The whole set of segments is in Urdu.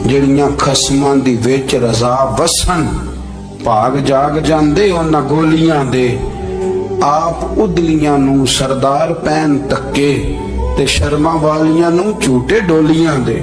ਜਿਹੜੀਆਂ ਖਸਮਾਂ ਦੀ ਵਿੱਚ ਰਜ਼ਾ ਵਸਣ, ਭਾਗ ਜਾਗ ਜਾਂਦੇ ਉਹਨਾਂ ਗੋਲੀਆਂ ਦੇ। ਆਪ ਉਦਲੀਆਂ ਨੂੰ ਸਰਦਾਰ ਪੈਨ ਤੱਕੇ ਤੇ ਸ਼ਰਮਾਂ ਵਾਲੀਆਂ ਨੂੰ ਝੂਟੇ ਡੋਲੀਆਂ ਦੇ।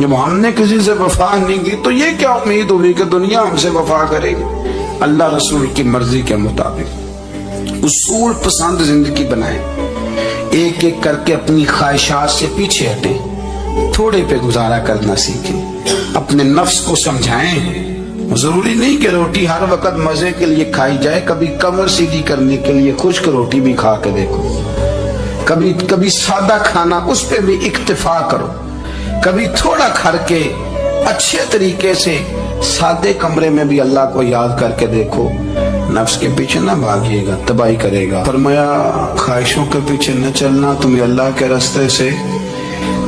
جب ہم نے کسی سے وفا نہیں کی تو یہ کیا امید ہوئی کہ دنیا ہم سے وفا کرے گی؟ اللہ رسول کی مرضی کے مطابق اصول پسند زندگی بنائیں، ایک ایک کر کے اپنی خواہشات سے پیچھے ہٹیں، تھوڑے پہ گزارا کرنا سیکھیں، اپنے نفس کو سمجھائیں۔ ضروری نہیں کہ روٹی ہر وقت مزے کے لیے کھائی جائے، کبھی کمر سیدھی کرنے کے لیے خشک روٹی بھی کھا کے دیکھو، کبھی سادہ کھانا اس پہ بھی اکتفا کرو، کبھی تھوڑا کھر کے اچھے طریقے سے سادے کمرے میں بھی اللہ کو یاد کر کے دیکھو۔ نفس کے پیچھے نہ بھاگیے گا، تباہی کرے گا۔ فرمایا خواہشوں کے پیچھے نہ چلنا، تمہیں اللہ کے راستے سے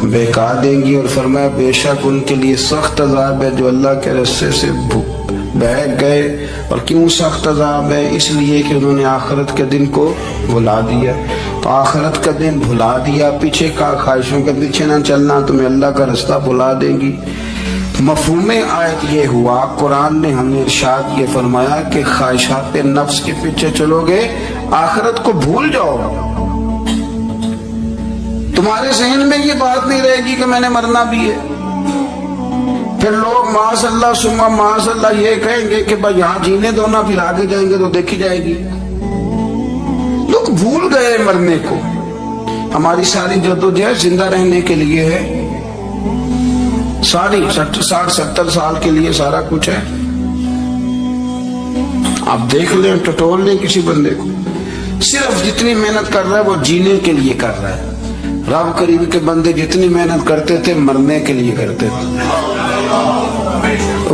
بہکا دیں گی، اور فرمایا بے شک ان کے لیے سخت عذاب ہے جو اللہ کے راستے سے بہک گئے۔ اور کیوں سخت عذاب ہے؟ اس لیے کہ انہوں نے آخرت کے دن کو بھلا دیا۔ تو آخرت کا دن بھلا دیا، پیچھے کا خواہشوں کے پیچھے نہ چلنا، تمہیں اللہ کا راستہ بھلا دیں گی۔ مفہوم آیت یہ ہوا، قرآن نے ہمیں ارشاد یہ فرمایا کہ خواہشات نفس کے پیچھے چلو گے آخرت کو بھول جاؤ، تمہارے ذہن میں یہ بات نہیں رہے گی کہ میں نے مرنا بھی ہے۔ پھر لوگ معاذ اللہ ثم معاذ اللہ یہ کہیں گے کہ بھائی یہاں جینے دو نا، پھر آگے جائیں گے تو دیکھی جائے گی۔ لوگ بھول گئے مرنے کو۔ ہماری ساری جدوجہد زندہ رہنے کے لیے ہے، ساری 60-70 سال کے لیے سارا کچھ ہے۔ آپ دیکھ لیں، ٹٹول لیں کسی بندے کو، صرف جتنی محنت کر رہا ہے وہ جینے کے لیے کر رہا ہے۔ رب کریم کے بندے جتنی محنت کرتے تھے مرنے کے لیے کرتے تھے،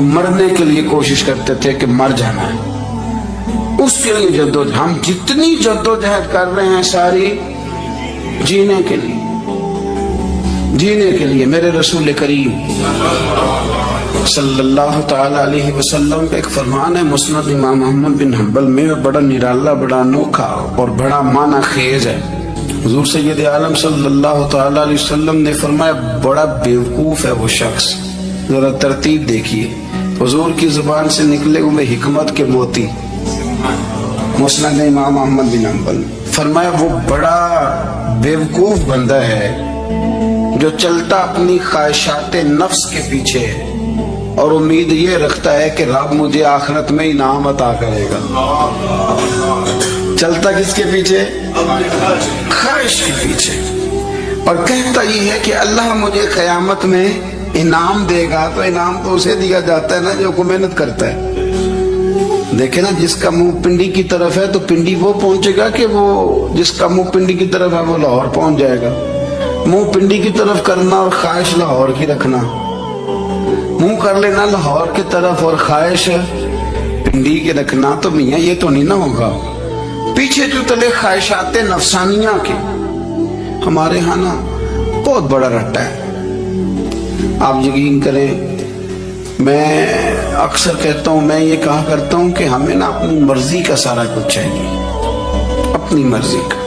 مرنے کے لیے کوشش کرتے تھے کہ مر جانا ہے، اس کے لیے جدوجہد۔ ہم جتنی جدوجہد کر رہے ہیں ساری جینے کے لیے، جینے کے لیے۔ میرے رسول کریم صلی اللہ تعالی علیہ وسلم کا ایک فرمان ہے مسند امام احمد بن حنبل میں، بڑا نرالا، بڑا انوکھا اور بڑا معنی خیز ہے۔ حضور سید عالم صلی اللہ تعالی علیہ وسلم نے فرمایا بڑا بیوقوف ہے وہ شخص، ذرا ترتیب دیکھیے، حضور کی زبان سے نکلے ہوئے حکمت کے موتی، مسند امام احمد بن حنبل۔ فرمایا وہ بڑا بیوقوف بندہ ہے جو چلتا اپنی خواہشات نفس کے پیچھے اور امید یہ رکھتا ہے کہ رب مجھے آخرت میں انعام عطا کرے گا۔ چلتا کس کے پیچھے؟ خواہش کے پیچھے، اور کہتا یہ ہے کہ اللہ مجھے قیامت میں انعام دے گا۔ تو انعام تو اسے دیا جاتا ہے نا جو کو محنت کرتا ہے۔ دیکھیں نا، جس کا منہ پنڈی کی طرف ہے تو پنڈی وہ پہنچے گا کہ وہ جس کا منہ پنڈی کی طرف ہے وہ لاہور پہنچ جائے گا۔ منہ پنڈی کی طرف کرنا اور خواہش لاہور کی رکھنا، منہ کر لینا لاہور کی طرف اور خواہش پنڈی کی رکھنا، تو میاں یہ تو نہیں نہ ہوگا۔ پیچھے جو تلے خواہشات نفسانیہ کے ہمارے ہاں نا بہت بڑا رٹا ہے۔ آپ یقین کریں، میں اکثر کہتا ہوں، میں یہ کہا کرتا ہوں کہ ہمیں نا اپنی مرضی کا سارا کچھ چاہیے، اپنی مرضی کا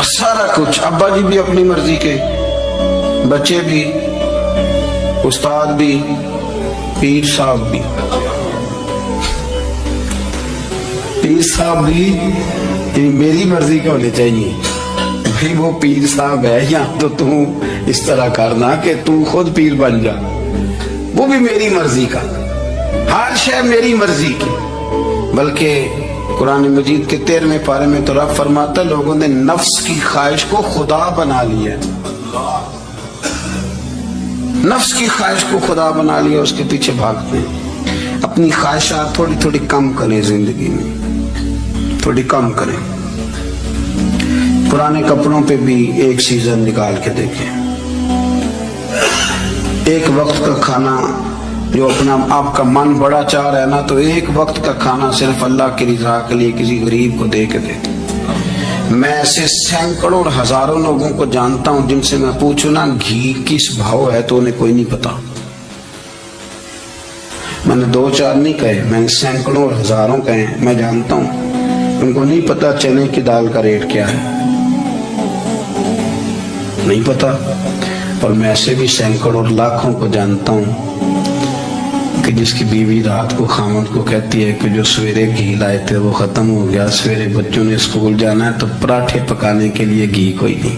سارا کچھ۔ ابا جی بھی اپنی مرضی کے، بچے بھی، استاد بھی، پیر صاحب بھی، پیر صاحب بھی میری مرضی کے ہونے چاہیے۔ بھائی وہ پیر صاحب ہے یا تو تم اس طرح کرنا کہ تم خود پیر بن جا، وہ بھی میری مرضی کا، ہر شے میری مرضی کی۔ بلکہ قرآن مجید کے 13ویں پارے میں تو رب فرماتا ہے لوگوں نے نفس کی خواہش کو خدا بنا لیا، نفس کی خواہش کو خدا بنا لیا، اس کے پیچھے بھاگتے ہیں۔ اپنی خواہشات تھوڑی تھوڑی کم کریں، زندگی میں تھوڑی کم کریں۔ پرانے کپڑوں پہ بھی ایک سیزن نکال کے دیکھیں۔ ایک وقت کا کھانا جو اپنا آپ کا من بڑا چاہ رہا ہے نا، تو ایک وقت کا کھانا صرف اللہ کی رضا کے لیے کسی غریب کو دے کے دے۔ میں ایسے سینکڑوں اور ہزاروں لوگوں کو جانتا ہوں جن سے میں پوچھوں نا گھی کس بھاؤ ہے تو انہیں کوئی نہیں پتا۔ میں نے 2-4 نہیں کہے، میں نے سینکڑوں اور ہزاروں کہے، میں جانتا ہوں ان کو نہیں پتا چنے کی دال کا ریٹ کیا ہے، نہیں پتا۔ اور میں ایسے بھی سینکڑوں اور لاکھوں کو جانتا ہوں کہ جس کی بیوی رات کو خامد کو کہتی ہے کہ جو سویرے گھی لائے تھے وہ ختم ہو گیا، سویرے بچوں نے اسکول جانا ہے تو پراٹھے پکانے کے لیے گھی کوئی نہیں۔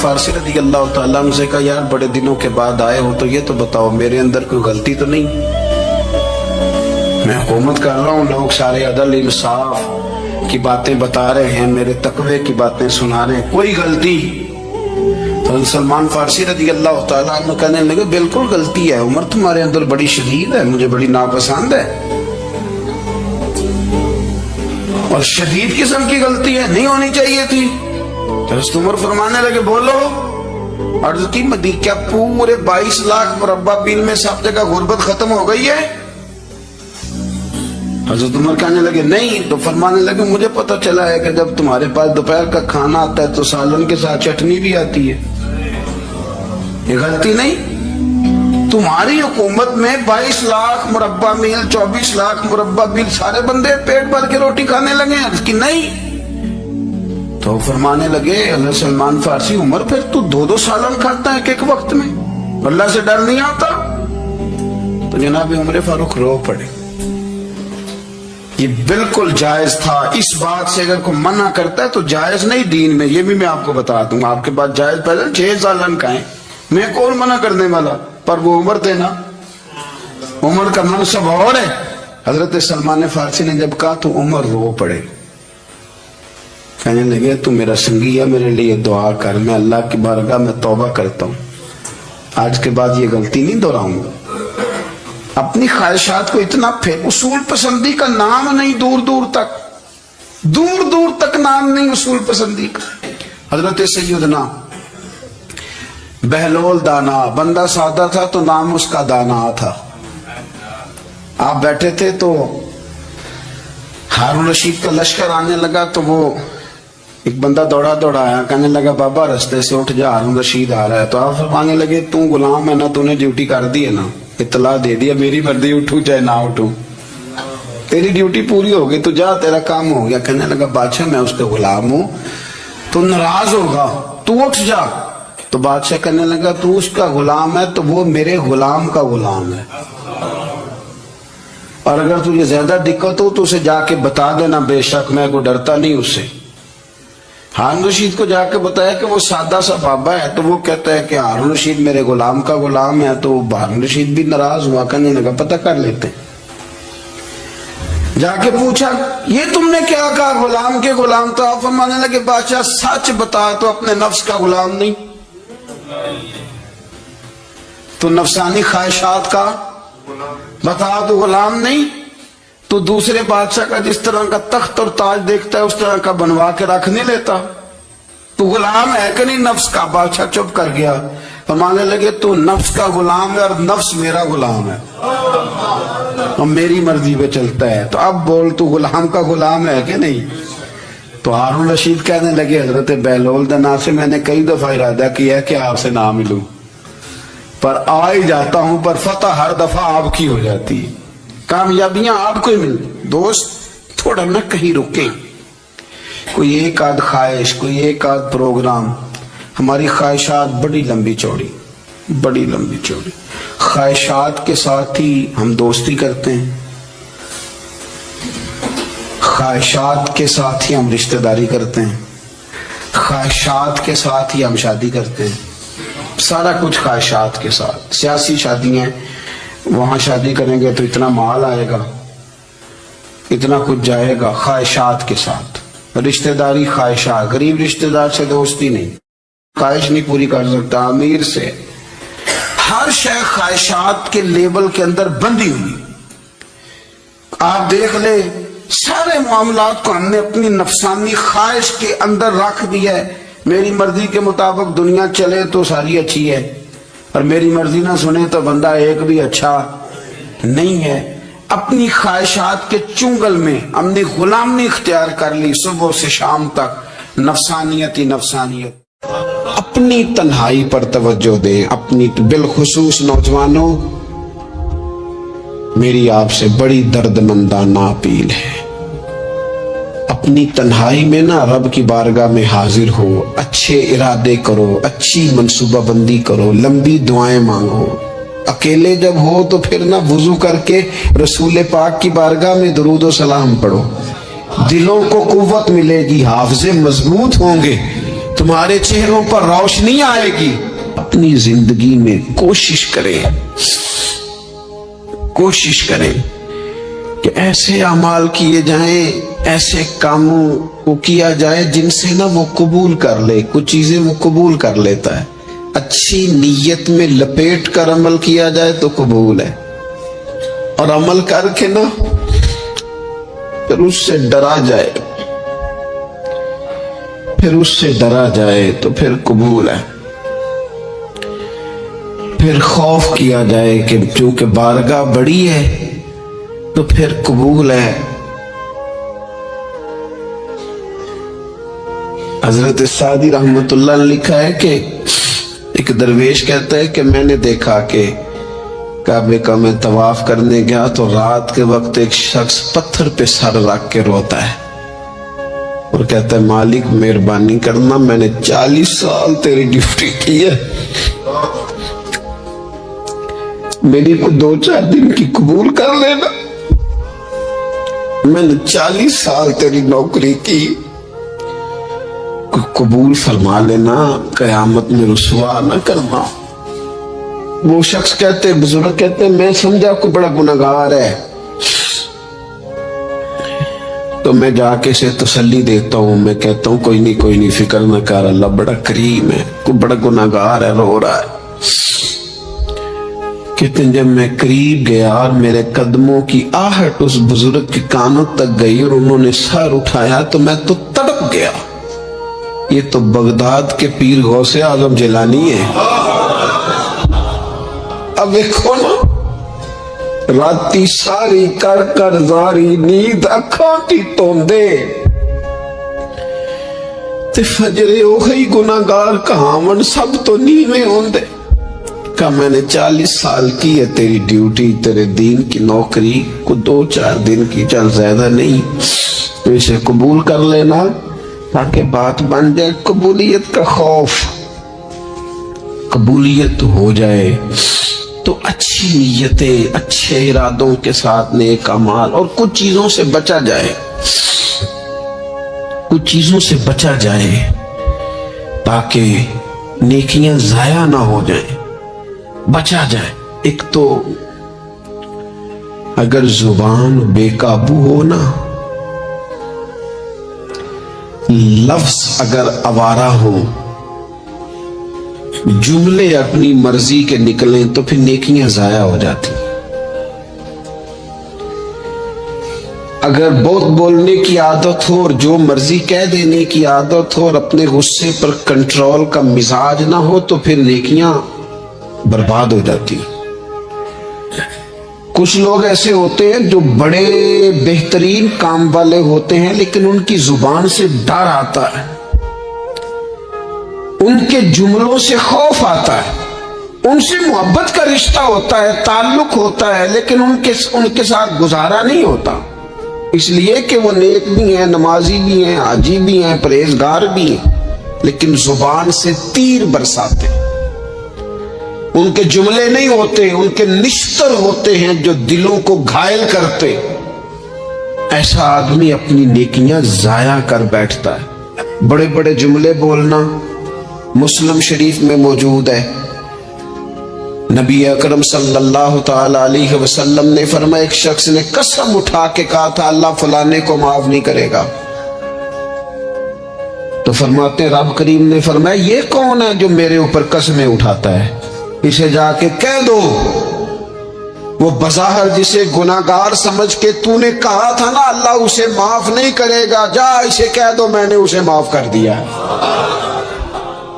فارسی رضی اللہ تعالیٰ عنہ سے کہا یار بڑے دنوں کے بعد آئے ہو تو یہ تو بتاؤ میرے اندر کوئی غلطی تو نہیں؟ میں حکومت کر رہا ہوں، لوگ سارے عدل انصاف کی باتیں بتا رہے ہیں، میرے تقوی کی باتیں سنا رہے ہیں، کوئی غلطی؟ حضرت سلمان فارسی رضی اللہ تعالیٰ عنہ کہنے لگے بالکل غلطی ہے، عمر تمہارے اندر بڑی شدید ہے، مجھے بڑی ناپسند ہے اور شدید قسم کی غلطی ہے، نہیں ہونی چاہیے تھی۔ حضرت عمر فرمانے لگے بولو۔ عرض کی مدینہ کیا پورے 22 لاکھ مربع میل میں سب جگہ غربت ختم ہو گئی ہے؟ حضرت عمر کہنے لگے نہیں، تو فرمانے لگے مجھے پتہ چلا ہے کہ جب تمہارے پاس دوپہر کا کھانا آتا ہے تو سالن کے ساتھ چٹنی بھی آتی ہے، یہ غلطی نہیں؟ تمہاری حکومت میں 22 لاکھ مربع میل 24 لاکھ مربع میل سارے بندے پیٹ بھر کے روٹی کھانے لگے ہیں؟ عرض کی نہیں۔ تو فرمانے لگے حضرت سلمان فارسی عمر پھر تو 2 سالن کھاتا ہے ایک وقت میں، اللہ سے ڈر نہیں آتا؟ تو جناب عمر فاروق رو پڑے۔ یہ بالکل جائز تھا، اس بات سے اگر کوئی منع کرتا ہے تو جائز نہیں دین میں، یہ بھی میں آپ کو بتا دوں، آپ کے پاس جائز پہلے 6 سالن کھائیں، میں کون منع کرنے والا؟ پر وہ عمر تھے نا، عمر کا منصب اور ہے۔ حضرت سلمان فارسی نے جب کہا تو عمر رو پڑے، کہنے لگے تو میرا سنگی ہے، میرے لیے دعا کر، میں اللہ کی بارگاہ میں توبہ کرتا ہوں، آج کے بعد یہ غلطی نہیں دہراؤں گا۔ اپنی خواہشات کو اتنا اصول پسندی کا نام نہیں، دور دور تک نام نہیں اصول پسندی کا۔ حضرت سیدنا بہلول دانا، بندہ سادہ تھا تو نام اس کا دانا تھا۔ آپ بیٹھے تھے تو ہارون رشید کا لشکر آنے لگا تو وہ ایک بندہ دوڑا آیا، کہنے لگا بابا رستے سے اٹھ جا، ہارون رشید آ رہا ہے۔ تو آپ فرمانے لگے تو غلام ہے نا، تو نے ڈیوٹی کر دی ہے نا، اطلاع دے دیا، میری مرضی اٹھوں چاہے نہ اٹھوں، تیری ڈیوٹی پوری ہو گئی، تو جا تیرا کام ہو گیا۔ کہنے لگا بادشاہ میں اس کے غلام ہوں، تو ناراض ہوگا، تو اٹھ جا۔ تو بادشاہ کہنے لگا تو اس کا غلام ہے تو وہ میرے غلام کا غلام ہے، اور اگر تجھے زیادہ دقت ہو تو اسے جا کے بتا دینا، بے شک میں کو ڈرتا نہیں اس سے۔ ہارون رشید کو جا کے بتایا کہ وہ سادہ سا بابا ہے، تو وہ کہتا ہے کہ ہارون رشید میرے غلام کا غلام ہے، تو ہارون رشید بھی ناراض ہوا، کہنے لگا پتہ کر لیتے۔ جا کے پوچھا یہ تم نے کیا کہا غلام کے غلام؟ تو آپ فرمانے لگے بادشاہ سچ بتا تو اپنے نفس کا غلام نہیں، تو نفسانی خواہشات کا بتا تو غلام نہیں، تو دوسرے بادشاہ کا جس طرح کا تخت اور تاج دیکھتا ہے اس طرح کا بنوا کے رکھ نہیں لیتا، تو غلام ہے کہ نہیں نفس کا؟ بادشاہ چپ کر گیا، فرمانے لگے تو نفس کا غلام ہے اور نفس میرا غلام ہے اور میری مرضی پہ چلتا ہے، تو اب بول تو غلام کا غلام ہے کہ نہیں؟ تو ہارون رشید کہنے لگے حضرت بہلول دانا سے میں نے کئی دفعہ ارادہ کیا ہے کہ آپ سے نہ ملوں، پر آ ہی جاتا ہوں، پر فتح ہر دفعہ آپ کی ہو جاتی ہے، کامیابیاں آپ کو ہی ملتی۔ دوست تھوڑا نہ کہیں رکیں، کوئی ایک آدھ خواہش، کوئی ایک آدھ پروگرام، ہماری خواہشات بڑی لمبی چوڑی، خواہشات کے ساتھ ہی ہم دوستی کرتے ہیں، خواہشات کے ساتھ ہی ہم رشتہ داری کرتے ہیں، خواہشات کے ساتھ ہی ہم شادی کرتے ہیں، سارا کچھ خواہشات کے ساتھ۔ سیاسی شادیاں، وہاں شادی کریں گے تو اتنا مال آئے گا، اتنا کچھ جائے گا، خواہشات کے ساتھ رشتہ داری، خواہشات۔ غریب رشتہ دار سے دوستی نہیں، خواہش نہیں پوری کر سکتا، امیر سے۔ ہر شے خواہشات کے لیبل کے اندر بندی ہوئی۔ آپ دیکھ لے سارے معاملات کو ہم نے اپنی نفسانی خواہش کے اندر رکھ دیا ہے، میری مرضی کے مطابق دنیا چلے تو ساری اچھی ہے، اور میری مرضی نہ سنے تو بندہ ایک بھی اچھا نہیں ہے۔ اپنی خواہشات کے چنگل میں ہم نے غلامی اختیار کر لی، صبح سے شام تک نفسانیت ہی نفسانیت۔ اپنی تنہائی پر توجہ دیں، اپنی بالخصوص نوجوانوں، میری آپ سے بڑی درد مندانہ اپیل ہے، اپنی تنہائی میں نا رب کی بارگاہ میں حاضر ہو، اچھے ارادے کرو، اچھی منصوبہ بندی کرو، لمبی دعائیں مانگو۔ اکیلے جب ہو تو پھر نہ وضو کر کے رسول پاک کی بارگاہ میں درود و سلام پڑھو، دلوں کو قوت ملے گی، حافظے مضبوط ہوں گے، تمہارے چہروں پر روشنی آئے گی. اپنی زندگی میں کوشش کریں کہ ایسے اعمال کیے جائیں، ایسے کاموں کو کیا جائے جن سے نہ وہ قبول کر لے. کچھ چیزیں وہ قبول کر لیتا ہے. اچھی نیت میں لپیٹ کر عمل کیا جائے تو قبول ہے، اور عمل کر کے نا پھر اس سے ڈرا جائے تو پھر قبول ہے. پھر خوف کیا جائے کہ چونکہ بارگاہ بڑی ہے تو پھر قبول ہے. حضرت سعدی رحمت اللہ نے لکھا ہے کہ ایک درویش کہتا ہے کہ میں نے دیکھا کہ کعبے کا میں طواف کرنے گیا تو رات کے وقت ایک شخص پتھر پہ سر رکھ کے روتا ہے اور کہتا ہے مالک مہربانی کرنا، میں نے 40 سال تیری ڈیوٹی کی ہے، میری کو 2-4 دن کی قبول کر لینا. میں نے 40 سال تیری نوکری کی، قبول فرما لینا، قیامت میں رسوا نہ کرنا. وہ شخص کہتے، بزرگ کہتے میں سمجھا کوئی بڑا گناہگار ہے تو میں جا کے اسے تسلی دیتا ہوں. میں کہتا ہوں کوئی نہیں فکر نہ کر، اللہ بڑا کریم ہے، کوئی بڑا گناہگار ہے رو رہا ہے. کہتے ہیں جب میں قریب گیا اور میرے قدموں کی آہٹ اس بزرگ کے کانوں تک گئی اور انہوں نے سر اٹھایا تو میں تو تڑپ گیا. یہ تو بغداد کے پیر غوث اعظم جیلانی ہے. اب دیکھو نا، راتی ساری کر زاری نیند اکھاں کی توندے تے فجرے اوہی گناہگار کہاون سب تو نیویں ہوندے. کہ میں نے 40 سال کی ہے تیری ڈیوٹی، تیرے دین کی نوکری کو 2-4 دن کی، چل زیادہ نہیں، تو اسے قبول کر لینا تاکہ بات بن جائے. قبولیت کا خوف، قبولیت ہو جائے تو اچھی نیتیں، اچھے ارادوں کے ساتھ نیک اعمال، اور کچھ چیزوں سے بچا جائے تاکہ نیکیاں ضائع نہ ہو جائیں، بچا جائے. ایک تو اگر زبان بے قابو ہو نا، لفظ اگر آوارہ ہو، جملے اپنی مرضی کے نکلیں تو پھر نیکیاں ضائع ہو جاتی. اگر بہت بولنے کی عادت ہو اور جو مرضی کہہ دینے کی عادت ہو اور اپنے غصے پر کنٹرول کا مزاج نہ ہو تو پھر نیکیاں برباد ہو جاتی. کچھ لوگ ایسے ہوتے ہیں جو بڑے بہترین کام والے ہوتے ہیں لیکن ان کی زبان سے ڈر آتا ہے، ان کے جملوں سے خوف آتا ہے، ان سے محبت کا رشتہ ہوتا ہے، تعلق ہوتا ہے، لیکن ان کے ساتھ گزارا نہیں ہوتا، اس لیے کہ وہ نیک بھی ہیں، نمازی بھی ہیں، حاجی بھی ہیں، پرہیزگار بھی ہیں، لیکن زبان سے تیر برساتے ہیں. ان کے جملے نہیں ہوتے، ان کے نشتر ہوتے ہیں جو دلوں کو گھائل کرتے. ایسا آدمی اپنی نیکیاں ضائع کر بیٹھتا ہے. بڑے بڑے جملے بولنا مسلم شریف میں موجود ہے. نبی اکرم صلی اللہ تعالی علیہ وسلم نے فرمایا، ایک شخص نے قسم اٹھا کے کہا تھا اللہ فلانے کو معاف نہیں کرے گا. تو فرماتے ہیں رب کریم نے فرمایا یہ کون ہے جو میرے اوپر قسمیں اٹھاتا ہے، اسے جا کے کہہ دو. وہ بظاہر جسے گناہگار سمجھ کے تو نے کہا تھا نا اللہ اسے معاف نہیں کرے گا، جا اسے کہہ دو میں نے اسے معاف کر دیا.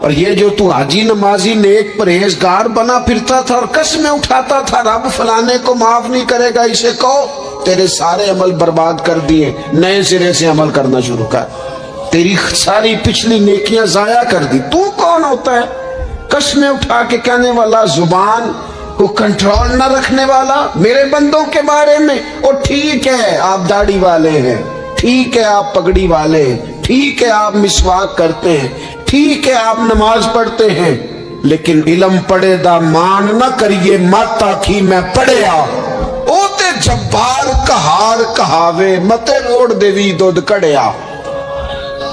اور یہ جو تو حاجی نمازی نیک پرہیزگار بنا پھرتا تھا اور قسمیں اٹھاتا تھا رب فلانے کو معاف نہیں کرے گا، اسے کہو تیرے سارے عمل برباد کر دیے، نئے سرے سے عمل کرنا شروع کر، تیری ساری پچھلی نیکیاں ضائع کر دی. تو کون ہوتا ہے قسمیں اٹھا کے کہنے والا، زبان کو کنٹرول نہ رکھنے والا میرے بندوں کے بارے میں؟ اور ٹھیک ہے آپ داڑھی والے ہیں، ٹھیک ہے آپ پگڑی والے ہیں، ٹھیک ہے آپ مسواک کرتے ہیں، ٹھیک ہے آپ نماز پڑھتے ہیں، لیکن علم پڑھے دا مان نہ کریے مت آکھی میں پڑھیا. او تے جبار کہار کہاوے متے روڑ دیوی دودھ کڑیا.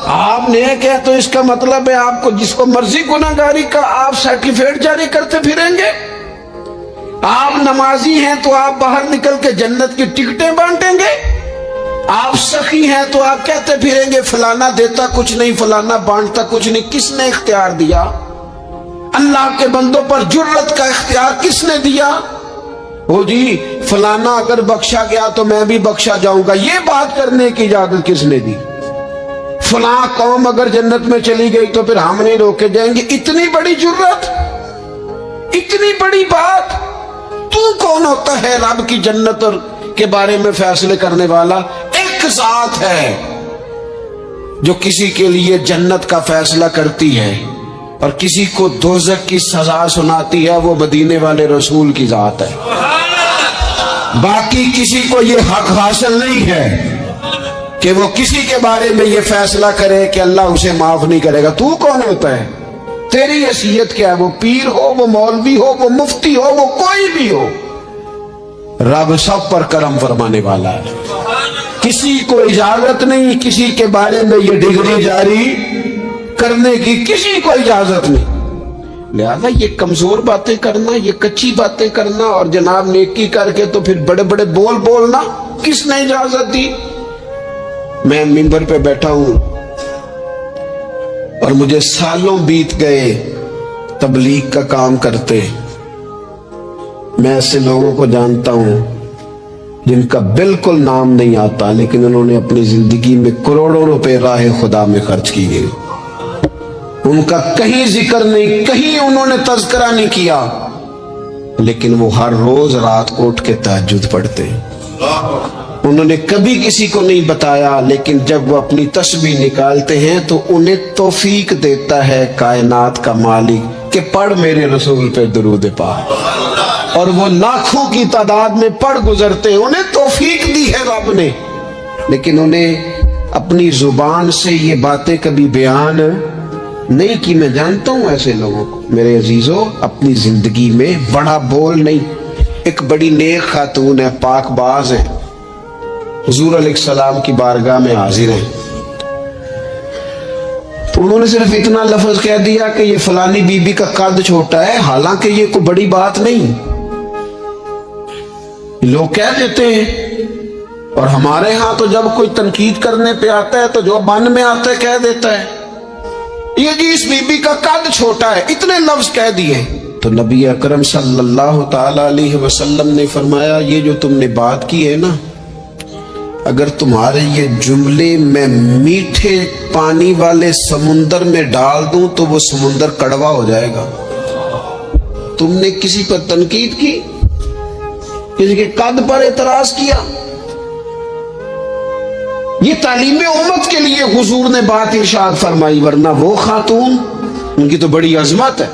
آپ نیک ہے تو اس کا مطلب ہے آپ کو جس کو مرضی گناہگاری کا آپ سرٹیفکیٹ جاری کرتے پھریں گے؟ آپ نمازی ہیں تو آپ باہر نکل کے جنت کی ٹکٹیں بانٹیں گے؟ آپ سخی ہیں تو آپ کہتے پھریں گے فلانا دیتا کچھ نہیں، فلانا بانٹتا کچھ نہیں؟ کس نے اختیار دیا؟ اللہ کے بندوں پر جرت کا اختیار کس نے دیا؟ وہ جی فلانا اگر بخشا گیا تو میں بھی بخشا جاؤں گا، یہ بات کرنے کی اجازت کس نے دی؟ فلاں قوم اگر جنت میں چلی گئی تو پھر ہم نہیں روکے جائیں گے؟ اتنی بڑی جرت، اتنی بڑی بات! تو کون ہوتا ہے رب کی جنت اور کے بارے میں فیصلے کرنے والا؟ ایک ذات ہے جو کسی کے لیے جنت کا فیصلہ کرتی ہے اور کسی کو دوزخ کی سزا سناتی ہے، وہ مدینے والے رسول کی ذات ہے۔ باقی کسی کو یہ حق حاصل نہیں ہے کہ وہ کسی کے بارے میں یہ فیصلہ کرے کہ اللہ اسے معاف نہیں کرے گا۔ تو کون ہوتا ہے؟ تیری حیثیت کیا ہے؟ وہ پیر ہو، وہ مولوی ہو، وہ مفتی ہو، وہ کوئی بھی ہو، رب سب پر کرم فرمانے والا ہے۔ کسی کو اجازت نہیں کسی کے بارے میں یہ ڈگری جاری کرنے کی، کسی کو اجازت نہیں۔ لہذا یہ کمزور باتیں کرنا، یہ کچی باتیں کرنا اور جناب نیکی کر کے تو پھر بڑے بڑے بول بولنا کس نے اجازت دی؟ میں منبر پہ بیٹھا ہوں اور مجھے سالوں بیت گئے تبلیغ کا کام کرتے، میں ایسے لوگوں کو جانتا ہوں جن کا بالکل نام نہیں آتا لیکن انہوں نے اپنی زندگی میں کروڑوں روپے راہ خدا میں خرچ کیے، ان کا کہیں ذکر نہیں، کہیں انہوں نے تذکرہ نہیں کیا، لیکن وہ ہر روز رات کو اٹھ کے تہجد پڑھتے۔ انہوں نے کبھی کسی کو نہیں بتایا، لیکن جب وہ اپنی تسبیح نکالتے ہیں تو انہیں توفیق دیتا ہے کائنات کا مالک کہ پڑھ میرے رسول پہ درود پاک، اور وہ لاکھوں کی تعداد میں پڑھ گزرتے، انہیں توفیق دی ہے رب نے، لیکن انہیں اپنی زبان سے یہ باتیں کبھی بیان نہیں کی۔ میں جانتا ہوں ایسے لوگوں کو میرے عزیزوں، اپنی زندگی میں بڑا بول نہیں۔ ایک بڑی نیک خاتون ہے، پاک باز ہے، حضور علیہ السلام کی بارگاہ میں حاضر ہیں، تو انہوں نے صرف اتنا لفظ کہہ دیا کہ یہ فلانی بی بی کا قد چھوٹا ہے، حالانکہ یہ کوئی بڑی بات نہیں، لوگ کہہ دیتے ہیں۔ اور ہمارے ہاں تو جب کوئی تنقید کرنے پہ آتا ہے تو جو من میں آتا ہے کہہ دیتا ہے، یہ جی اس بی بی کا قد چھوٹا ہے، اتنے لفظ کہہ دیے۔ تو نبی اکرم صلی اللہ تعالی علیہ وسلم نے فرمایا یہ جو تم نے بات کی ہے نا، اگر تمہارے یہ جملے میں میٹھے پانی والے سمندر میں ڈال دوں تو وہ سمندر کڑوا ہو جائے گا۔ تم نے کسی پر تنقید کی، کسی کے قد پر اعتراض کیا، یہ تعلیم امت کے لیے حضور نے بات ارشاد فرمائی، ورنہ وہ خاتون ان کی تو بڑی عظمت ہے،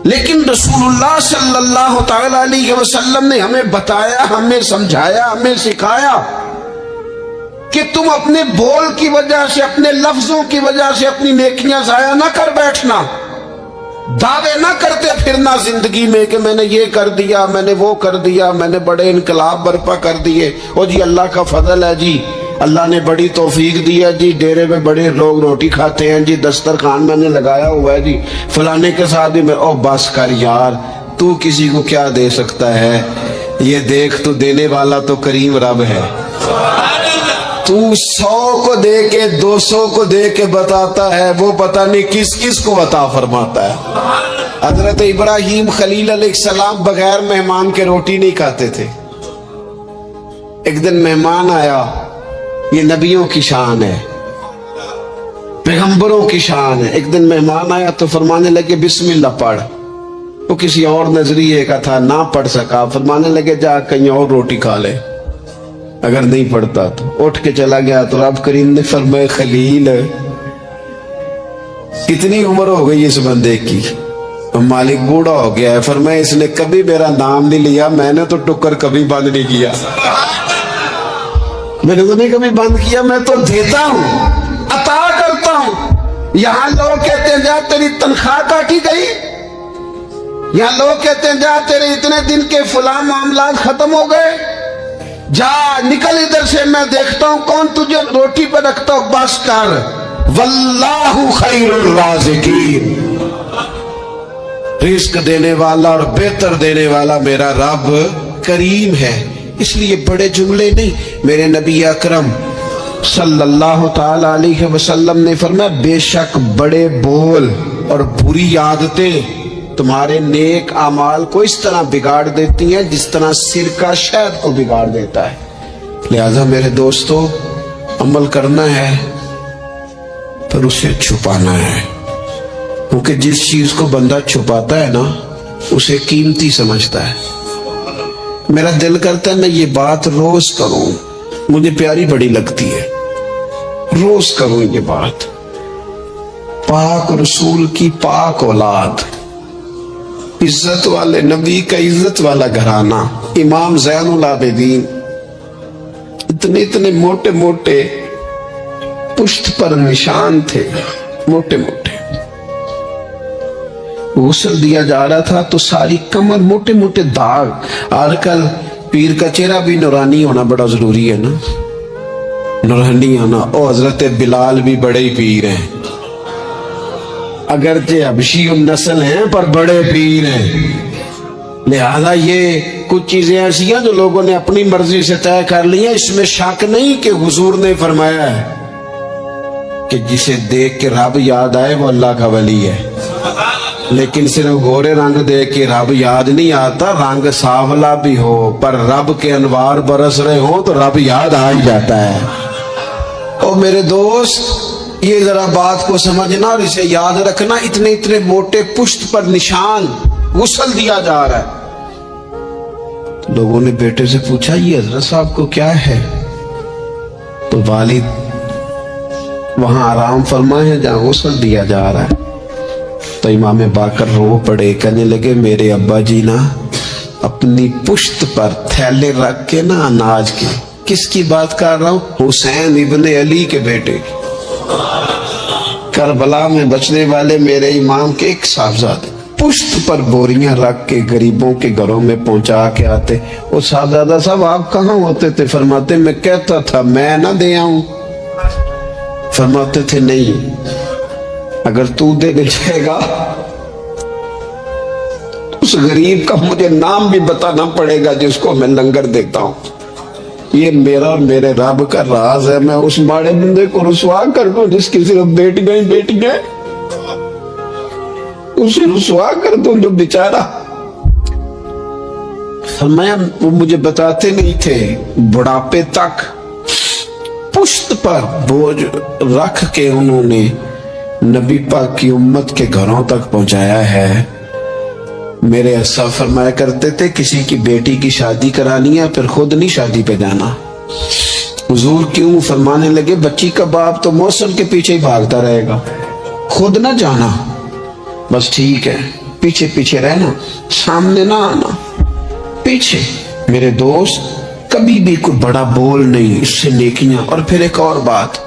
لیکن رسول اللہ صلی اللہ تعالی علیہ وسلم نے ہمیں بتایا، ہمیں سمجھایا، ہمیں سکھایا کہ تم اپنے بول کی وجہ سے، اپنے لفظوں کی وجہ سے اپنی نیکیاں ضائع نہ کر بیٹھنا، دعوے نہ کرتے پھرنا زندگی میں کہ میں نے یہ کر دیا، میں نے وہ کر دیا، میں نے بڑے انقلاب برپا کر دیے، او جی اللہ کا فضل ہے جی، اللہ نے بڑی توفیق دی ہے جی، ڈیرے میں بڑے لوگ روٹی کھاتے ہیں جی، دسترخوان میں نے لگایا ہوا ہے جی، فلانے کے ساتھ بھی میں، او بس کر یار، تو کسی کو کیا دے سکتا ہے، یہ دیکھ تو دینے والا تو کریم رب ہے، تو 100 کو دے کے 200 کو دے کے بتاتا ہے، وہ پتہ نہیں کس کس کو عطا فرماتا ہے۔ حضرت ابراہیم خلیل علیہ السلام بغیر مہمان کے روٹی نہیں کھاتے تھے۔ ایک دن مہمان آیا، یہ نبیوں کی شان ہے، پیغمبروں کی شان ہے۔ ایک دن مہمان آیا تو فرمانے لگے بسم اللہ پڑھ، وہ کسی اور نظریے کا تھا، نہ پڑھ سکا، فرمانے لگے جا کہیں اور روٹی کھا لے، اگر نہیں پڑھتا تو اٹھ کے چلا گیا۔ تو رب کریم نے فرمایا خلیل کتنی عمر ہو گئی اس بندے کی؟ مالک بوڑھا ہو گیا ہے، فرمایا اس نے کبھی میرا نام نہیں لیا، میں نے تو ٹکر کبھی بند نہیں کیا، میں نے تو نہیں کبھی بند کیا، میں تو دیتا ہوں، عطا کرتا ہوں۔ یہاں لوگ کہتے ہیں جا تیری تنخواہ کاٹی گئی، یہاں لوگ کہتے ہیں جا تیرے اتنے دن کے فلاں معاملات ختم ہو گئے، جا نکل ادھر سے، میں دیکھتا ہوں کون تجھے روٹی پہ رکھتا ہوں، بس کر، واللہ خیر الرازقین، رزق دینے والا اور بہتر دینے والا میرا رب کریم ہے۔ اس لیے بڑے جملے نہیں، میرے نبی اکرم صلی اللہ تعالی علیہ وسلم نے فرمایا بے شک بڑے بول اور بری عادتیں تمہارے نیک اعمال کو اس طرح بگاڑ دیتی ہیں جس طرح سرکہ شہد کو بگاڑ دیتا ہے۔ لہذا میرے دوستو، عمل کرنا ہے پر اسے چھپانا ہے، کیونکہ جس چیز کو بندہ چھپاتا ہے نا اسے قیمتی سمجھتا ہے۔ میرا دل کرتا ہے میں یہ بات روز کروں، مجھے پیاری بڑی لگتی ہے، روز کروں یہ بات۔ پاک رسول کی پاک اولاد، عزت والے نبی کا عزت والا گھرانہ، امام زین العابدین، اتنے اتنے موٹے موٹے پشت پر نشان تھے، موٹے موٹے۔ غسل دیا جا رہا تھا تو ساری کمر موٹے موٹے داغ۔ آج کل پیر کا چہرہ بھی نورانی ہونا بڑا ضروری ہے نا، نورانی ہونا۔ او حضرت بلال بھی بڑے ہی پیر ہیں، اگرچہ حبشی النسل ہیں پر بڑے پیر ہیں۔ لہذا یہ کچھ چیزیں ایسی ہیں جو لوگوں نے اپنی مرضی سے طے کر لی ہیں۔ اس میں شک نہیں کہ حضور نے فرمایا ہے کہ جسے دیکھ کے رب یاد آئے وہ اللہ کا ولی ہے، لیکن صرف گورے رنگ دیکھ کے رب یاد نہیں آتا، رنگ سانولا بھی ہو پر رب کے انوار برس رہے ہوں تو رب یاد آ ہی جاتا ہے۔ اور میرے دوست، یہ ذرا بات کو سمجھنا اور اسے یاد رکھنا، اتنے اتنے موٹے پشت پر نشان، غسل دیا جا رہا ہے۔ لوگوں نے بیٹے سے پوچھا یہ حضرت صاحب کو کیا ہے؟ تو والد وہاں آرام فرما ہے جہاں غسل دیا جا رہا ہے۔ تو امام باقر رو پڑے، کہنے لگے میرے ابا جی نا اپنی پشت پر تھیلے رکھ کے نا اناج کے، کس کی بات کر رہا ہوں؟ حسین ابن علی کے بیٹے کی، کربلا میں بچنے والے میرے امام کے ایک صاحبزادے پشت پر بوریاں رکھ کے غریبوں کے گھروں میں پہنچا کے آتے۔ وہ صاحبزادہ صاحب آپ کہاں ہوتے تھے؟ فرماتے میں کہتا تھا میں نہ دے آؤں، فرماتے تھے نہیں، اگر تو دے جائے گا اس غریب کا مجھے نام بھی بتانا پڑے گا جس کو میں لنگر دیتا ہوں۔ یہ میرا اور میرے رب کا راز ہے، میں اس ماڑے بندے کو رسوا کر دوں جس کی صرف بیٹیاں ہی بیٹیاں، اسے رسوا کر دوں جو بیچارہ۔ فرمایا وہ مجھے بتاتے نہیں تھے، بڑھاپے تک پشت پر بوجھ رکھ کے انہوں نے نبی پاک کی امت کے گھروں تک پہنچایا ہے۔ میرے اسا فرمایا کرتے تھے کسی کی بیٹی کی شادی کرانی ہے پھر خود نہیں شادی پہ جانا۔ حضور کیوں؟ فرمانے لگے بچی کا باپ تو موسم کے پیچھے ہی بھاگتا رہے گا، خود نہ جانا، بس ٹھیک ہے پیچھے پیچھے رہنا، سامنے نہ آنا، پیچھے۔ میرے دوست کبھی بھی کوئی بڑا بول نہیں، اس سے نیکیاں۔ اور پھر ایک اور بات،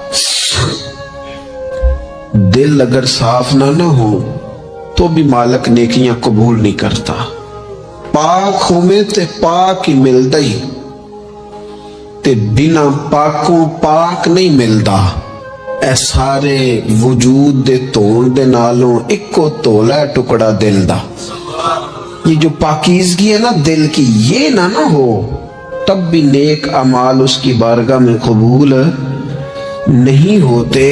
دل اگر صاف نہ ہو تو بھی مالک نیکیاں قبول نہیں کرتا۔ پاک ہومے تے پاک ہی ملدا ہی تے بنا پاکوں پاک نہیں ملدا۔ اے سارے وجود دے تون دے نالوں اکو تولا ہے ٹکڑا دل دا۔ یہ جو پاکیزگی ہے نا دل کی، یہ نہ ہو تب بھی نیک اعمال اس کی بارگاہ میں قبول نہیں ہوتے۔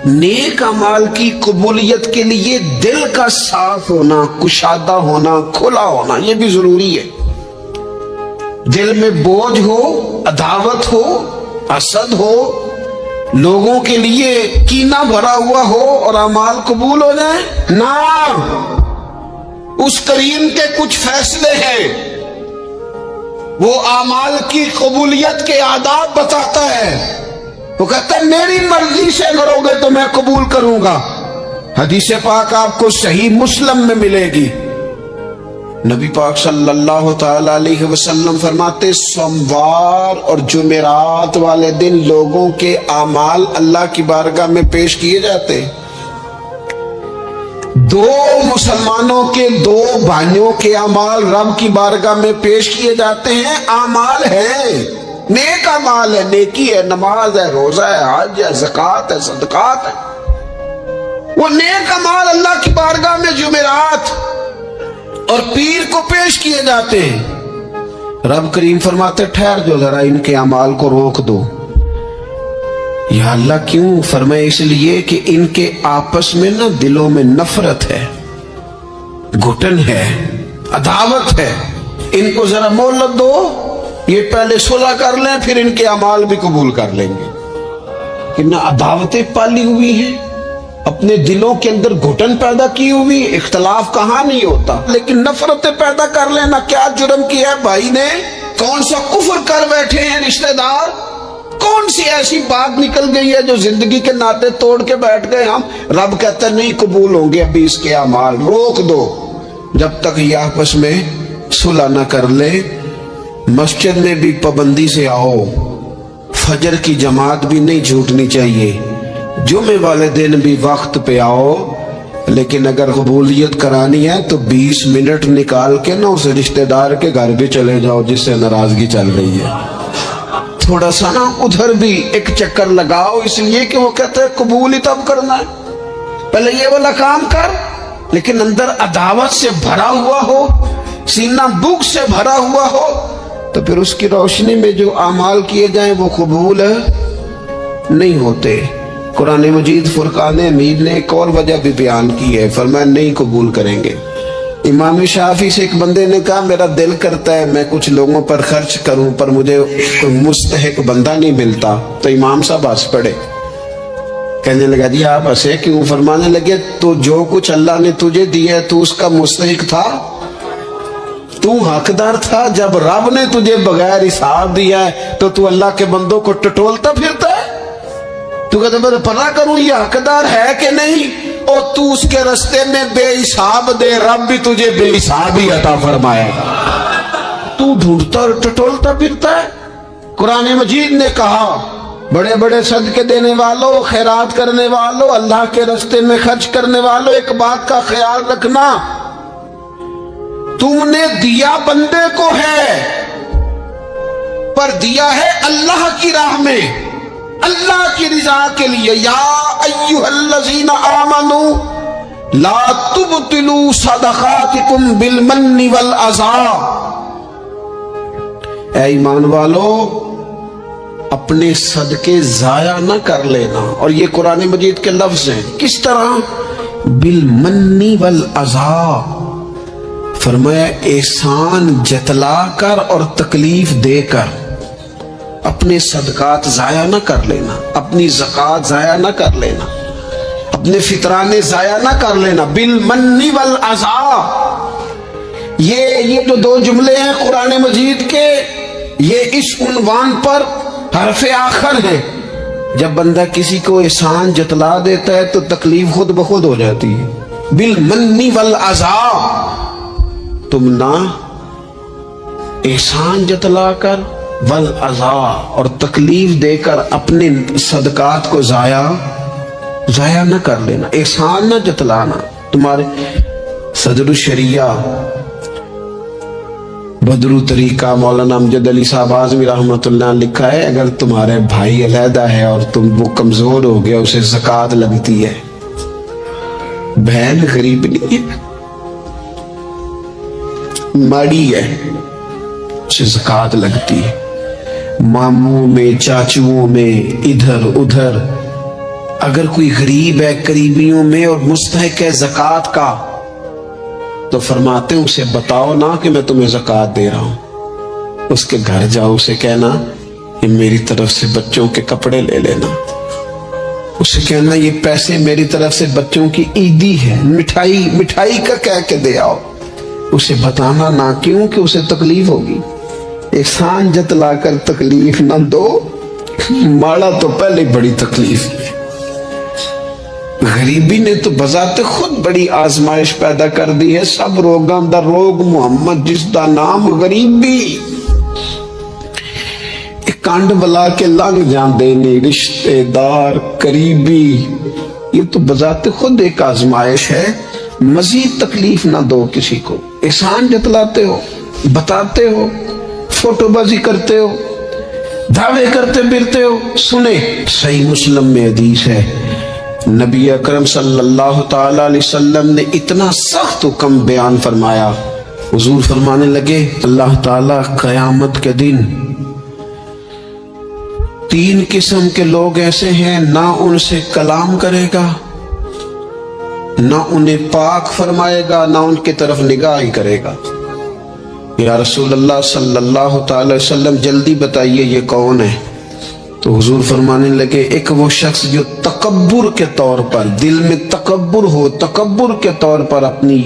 نیک اعمال کی قبولیت کے لیے دل کا صاف ہونا، کشادہ ہونا، کھلا ہونا یہ بھی ضروری ہے۔ دل میں بوجھ ہو، عداوت ہو، حسد ہو، لوگوں کے لیے کینہ بھرا ہوا ہو اور اعمال قبول ہو جائیں نہ، اس کریم کے کچھ فیصلے ہیں، وہ اعمال کی قبولیت کے آداب بتاتا ہے۔ وہ کہتا ہے میری مرضی سے کرو گے تو میں قبول کروں گا۔ حدیث پاک آپ کو صحیح مسلم میں ملے گی۔ نبی پاک صلی اللہ تعالی علیہ وسلم فرماتے سوموار اور جمعرات والے دن لوگوں کے اعمال اللہ کی بارگاہ میں پیش کیے جاتے۔ دو مسلمانوں کے دو بھائیوں کے اعمال رب کی بارگاہ میں پیش کیے جاتے ہیں۔ اعمال ہیں، نیک اعمال ہے، نیکی ہے، نماز ہے، روزہ ہے، حج ہے، زکوٰۃ ہے، صدقات ہے۔ وہ نیک اعمال اللہ کی بارگاہ میں جمعرات اور پیر کو پیش کیے جاتے ہیں. رب کریم فرماتے ٹھہر جو ذرا ان کے اعمال کو روک دو. یا اللہ کیوں؟ فرمائے اس لیے کہ ان کے آپس میں نا دلوں میں نفرت ہے، گھٹن ہے، عداوت ہے. ان کو ذرا مہلت دو، یہ پہلے صلح کر لیں پھر ان کے اعمال بھی قبول کر لیں گے. کہ نہ عداوتیں پالی ہوئی ہیں، اپنے دلوں کے اندر گھٹن پیدا کی ہوئی. اختلاف کہاں نہیں ہوتا، لیکن نفرتیں پیدا کر لینا. کیا جرم کیا ہے بھائی نے؟ کون سا کفر کر بیٹھے ہیں رشتہ دار؟ کون سی ایسی بات نکل گئی ہے جو زندگی کے ناطے توڑ کے بیٹھ گئے ہم؟ رب کہتا ہے نہیں قبول ہوں گے ابھی اس کے اعمال. روک دو جب تک یہ آپس میں صلح نہ کر لے. مسجد میں بھی پابندی سے آؤ، فجر کی جماعت بھی نہیں چھوٹنی چاہیے. جمعے والے دن بھی وقت پہ آؤ، لیکن اگر قبولیت کرانی ہے تو 20 منٹ نکال کے نا اس رشتہ دار کے گھر بھی چلے جاؤ جس سے ناراضگی چل رہی ہے. تھوڑا سا نا ادھر بھی ایک چکر لگاؤ، اس لیے کہ وہ کہتے ہیں قبول ہی تب کرنا ہے. پہلے یہ والا کام کر، لیکن اندر عداوت سے بھرا ہوا ہو، سینہ بھوک سے بھرا ہوا ہو، تو پھر اس کی روشنی میں جو اعمال کیے جائیں وہ قبول نہیں ہوتے. قرآن مجید فرقان حمید نے ایک اور وجہ بھی بیان کی ہے، فرمایا نہیں قبول کریں گے. امام شافعی سے ایک بندے نے کہا میرا دل کرتا ہے میں کچھ لوگوں پر خرچ کروں پر مجھے کوئی مستحق بندہ نہیں ملتا. تو امام صاحب ہنس پڑے، کہنے لگا جی آپ ہنسے کیوں؟ فرمانے لگے تو جو کچھ اللہ نے تجھے دیا ہے تو اس کا مستحق تھا، تو حقدار تھا. جب رب نے تجھے بغیر حساب دیا ہے تو اللہ کے بندوں کو ٹٹولتا پھرتا ہے. تو کہتا میں پتہ کروں یہ حقدار ہے کہ نہیں، اور تو اس کے رستے میں بے حساب دے، رب بھی تجھے بے حساب ہی عطا فرمائے گا. تو ڈھونڈتا اور ٹٹولتا پھرتا ہے. قرآن مجید نے کہا بڑے بڑے صدقے دینے والوں، خیرات کرنے والوں، اللہ کے رستے میں خرچ کرنے والوں، ایک بات کا خیال رکھنا، تم نے دیا بندے کو ہے پر دیا ہے اللہ کی راہ میں، اللہ کی رضا کے لیے. یا ایھا الذین آمنوا لا تبطلوا صدقاتکم بالمن والعذا. اے ایمان والو اپنے صدقے ضائع نہ کر لینا. اور یہ قرآن مجید کے لفظ ہیں. کس طرح؟ بالمن والعذا. فرمایا احسان جتلا کر اور تکلیف دے کر. اپنے صدقات ضائع نہ کر لینا، اپنی زکوٰۃ ضائع نہ کر لینا، اپنے فطرانے ضائع نہ کر لینا. بالمن والعذا. یہ جو دو جملے ہیں قرآن مجید کے، یہ اس عنوان پر حرف آخر ہے. جب بندہ کسی کو احسان جتلا دیتا ہے تو تکلیف خود بخود ہو جاتی ہے. بالمن والعذا. تم نہ احسان جتلا کر والعذا اور تکلیف دے کر اپنے صدقات کو ضائع نہ کر لینا، احسان نہ جتلانا. تمہارے صدر الشریعہ بدرو طریقہ مولانا امجد علی صاحب اعظمی رحمۃ اللہ لکھا ہے اگر تمہارے بھائی علیحدہ ہے اور وہ کمزور ہو گیا، اسے زکوٰۃ لگتی ہے. بہن غریب نہیں ہے، ماڑی ہے، اسے زکوٰۃ لگتی ہے. ماموں میں، چاچوؤں میں، ادھر ادھر اگر کوئی غریب ہے قریبیوں میں اور مستحق ہے زکوٰۃ کا تو فرماتے ہیں اسے بتاؤ نا کہ میں تمہیں زکوٰۃ دے رہا ہوں. اس کے گھر جاؤ، اسے کہنا یہ میری طرف سے بچوں کے کپڑے لے لینا، اسے کہنا یہ پیسے میری طرف سے بچوں کی عیدی ہے، مٹھائی کا کہہ کے دے آؤ. اسے بتانا نہ، کیوں کہ اسے تکلیف ہوگی. احسان جتلا کر تکلیف نہ دو، ماڑا تو پہلے بڑی تکلیف ہے. غریبی نے تو بذات خود بڑی آزمائش پیدا کر دی ہے. سب روگاں دا روگ محمد جس دا نام غریبی. ایک کانڈ بلا کے لنگ جاندے نے رشتے دار قریبی. یہ تو بذات خود ایک آزمائش ہے. مزید تکلیف نہ دو کسی کو. احسان جتلاتے ہو، بتاتے ہو، فوٹو بازی کرتے ہو، دعوے کرتے پھرتے ہو. سنے صحیح مسلم میں حدیث ہے نبی اکرم صلی اللہ تعالی علیہ وسلم نے اتنا سخت حکم بیان فرمایا. حضور فرمانے لگے اللہ تعالیٰ قیامت کے دن 3 قسم کے لوگ ایسے ہیں، نہ ان سے کلام کرے گا، نہ انہیں پاک فرمائے گا، نہ ان کی طرف نگاہ ہی کرے گا. یا رسول اللہ صلی اللہ تعالی وسلم جلدی بتائیے یہ کون ہے؟ تو حضور فرمانے لگے ایک وہ شخص جو تکبر کے طور پر، دل میں تکبر ہو، تکبر کے طور پر اپنی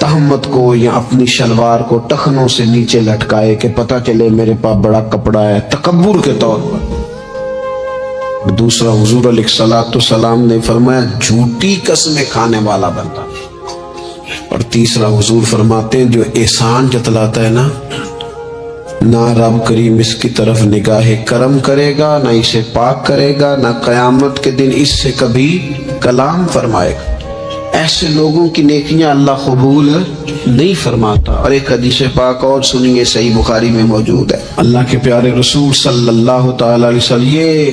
تہمت کو یا اپنی شلوار کو ٹخنوں سے نیچے لٹکائے کہ پتہ چلے میرے پاس بڑا کپڑا ہے، تکبر کے طور پر. دوسرا حضور علیہ الصلوۃ والسلام نے فرمایا جھوٹی قسمیں کھانے والا بندہ. اور تیسرا حضور فرماتے ہیں جو احسان جتلاتا ہے نا، نہ رب کریم اس کی طرف نگاہ کرم کرے گا، نہ اسے پاک کرے گا، نہ قیامت کے دن اس سے کبھی کلام فرمائے گا. ایسے لوگوں کی نیکیاں اللہ قبول نہیں فرماتا. اور ایک حدیث پاک اور سنیے، صحیح بخاری میں موجود ہے. اللہ کے پیارے رسول صلی اللہ تعالی علیہ وسلم، یہ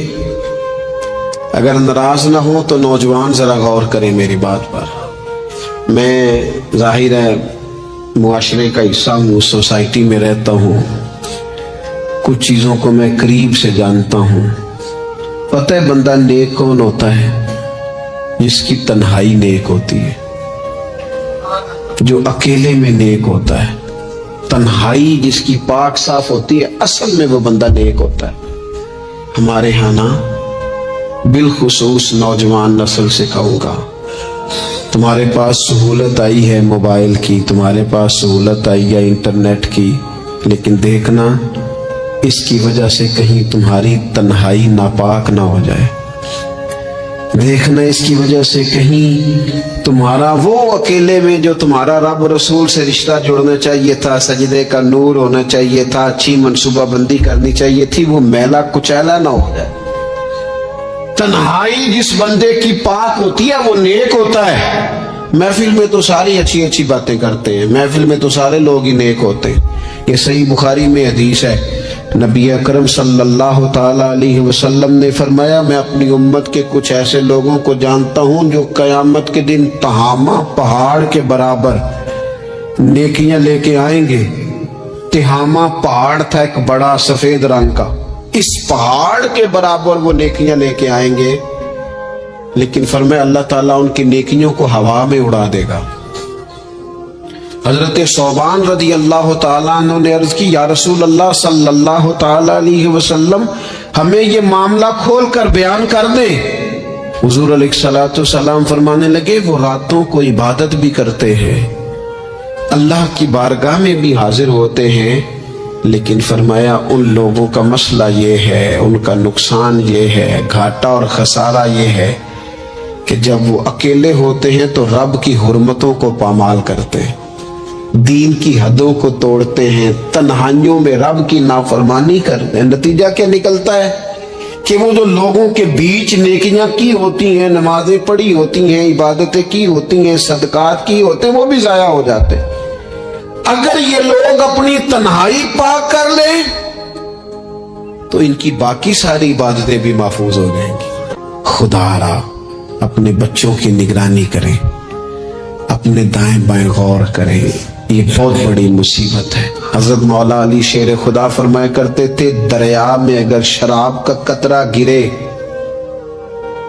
اگر ناراض نہ ہو تو نوجوان ذرا غور کریں میری بات پر. میں ظاہر ہے معاشرے کا حصہ ہوں، سوسائٹی میں رہتا ہوں، کچھ چیزوں کو میں قریب سے جانتا ہوں. پتہ ہے بندہ نیک کون ہوتا ہے؟ جس کی تنہائی نیک ہوتی ہے، جو اکیلے میں نیک ہوتا ہے. تنہائی جس کی پاک صاف ہوتی ہے، اصل میں وہ بندہ نیک ہوتا ہے. ہمارے ہاں نا بالخصوص نوجوان نسل سے کہوں گا، تمہارے پاس سہولت آئی ہے موبائل کی، تمہارے پاس سہولت آئی ہے انٹرنیٹ کی، لیکن دیکھنا اس کی وجہ سے کہیں تمہاری تنہائی ناپاک نہ ہو جائے. دیکھنا اس کی وجہ سے کہیں تمہارا وہ اکیلے میں جو تمہارا رب رسول سے رشتہ جوڑنا چاہیے تھا، سجدے کا نور ہونا چاہیے تھا، اچھی منصوبہ بندی کرنی چاہیے تھی، وہ میلا کچیلا نہ ہو جائے. تنہائی جس بندے کی پاک ہوتی ہے وہ نیک ہوتا ہے. محفل میں تو ساری اچھی اچھی باتیں کرتے ہیں، محفل میں تو سارے لوگ ہی نیک ہوتے ہیں. یہ صحیح بخاری میں حدیث ہے. نبی اکرم صلی اللہ تعالی علیہ وسلم نے فرمایا میں اپنی امت کے کچھ ایسے لوگوں کو جانتا ہوں جو قیامت کے دن تہامہ پہاڑ کے برابر نیکیاں لے کے آئیں گے. تہامہ پہاڑ تھا ایک بڑا سفید رنگ کا، اس پہاڑ کے برابر وہ نیکیاں لے کے آئیں گے، لیکن فرمایا اللہ تعالیٰ ان کی نیکیوں کو ہوا میں اڑا دے گا. حضرت ثوبان رضی اللہ تعالیٰ عنہ نے عرض کی یا رسول اللہ صلی اللہ تعالیٰ علیہ وسلم ہمیں یہ معاملہ کھول کر بیان کر دیں. حضور علیہ الصلوۃ والسلام فرمانے لگے وہ راتوں کو عبادت بھی کرتے ہیں، اللہ کی بارگاہ میں بھی حاضر ہوتے ہیں، لیکن فرمایا ان لوگوں کا مسئلہ یہ ہے، ان کا نقصان یہ ہے، گھاٹا اور خسارہ یہ ہے کہ جب وہ اکیلے ہوتے ہیں تو رب کی حرمتوں کو پامال کرتے ہیں، دین کی حدوں کو توڑتے ہیں، تنہائیوں میں رب کی نافرمانی کرتے ہیں. نتیجہ کیا نکلتا ہے کہ وہ جو لوگوں کے بیچ نیکیاں کی ہوتی ہیں، نمازیں پڑھی ہوتی ہیں، عبادتیں کی ہوتی ہیں، صدقات کی ہوتے ہیں، وہ بھی ضائع ہو جاتے. اگر یہ لوگ اپنی تنہائی پاک کر لیں تو ان کی باقی ساری عبادتیں بھی محفوظ ہو جائیں گی. خدا را اپنے بچوں کی نگرانی کریں، اپنے دائیں بائیں غور کریں، یہ بہت بڑی مصیبت ہے. حضرت مولا علی شیر خدا فرمایا کرتے تھے دریا میں اگر شراب کا قطرہ گرے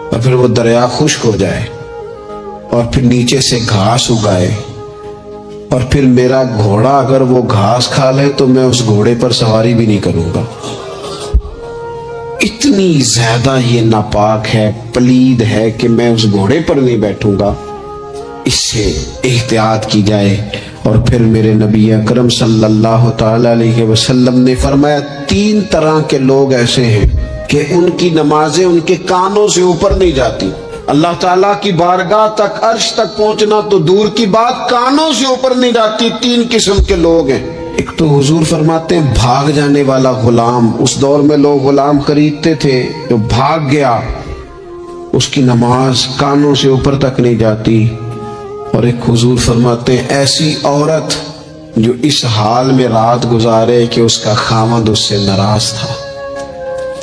اور پھر وہ دریا خشک ہو جائے اور پھر نیچے سے گھاس اگائے اور پھر میرا گھوڑا اگر وہ گھاس کھا لے تو میں اس گھوڑے پر سواری بھی نہیں کروں گا. اتنی زیادہ یہ ناپاک ہے، پلید ہے کہ میں اس گھوڑے پر نہیں بیٹھوں گا. اس سے احتیاط کی جائے. اور پھر میرے نبی اکرم صلی اللہ تعالی علیہ وسلم نے فرمایا 3 طرح کے لوگ ایسے ہیں کہ ان کی نمازیں ان کے کانوں سے اوپر نہیں جاتی. اللہ تعالیٰ کی بارگاہ تک، عرش تک پہنچنا تو دور کی بات، کانوں سے اوپر نہیں جاتی. 3 قسم کے لوگ ہیں. ایک تو حضور فرماتے ہیں بھاگ جانے والا غلام. اس دور میں لوگ غلام خریدتے تھے، جو بھاگ گیا اس کی نماز کانوں سے اوپر تک نہیں جاتی. اور ایک حضور فرماتے ہیں ایسی عورت جو اس حال میں رات گزارے کہ اس کا خاوند اس سے ناراض تھا.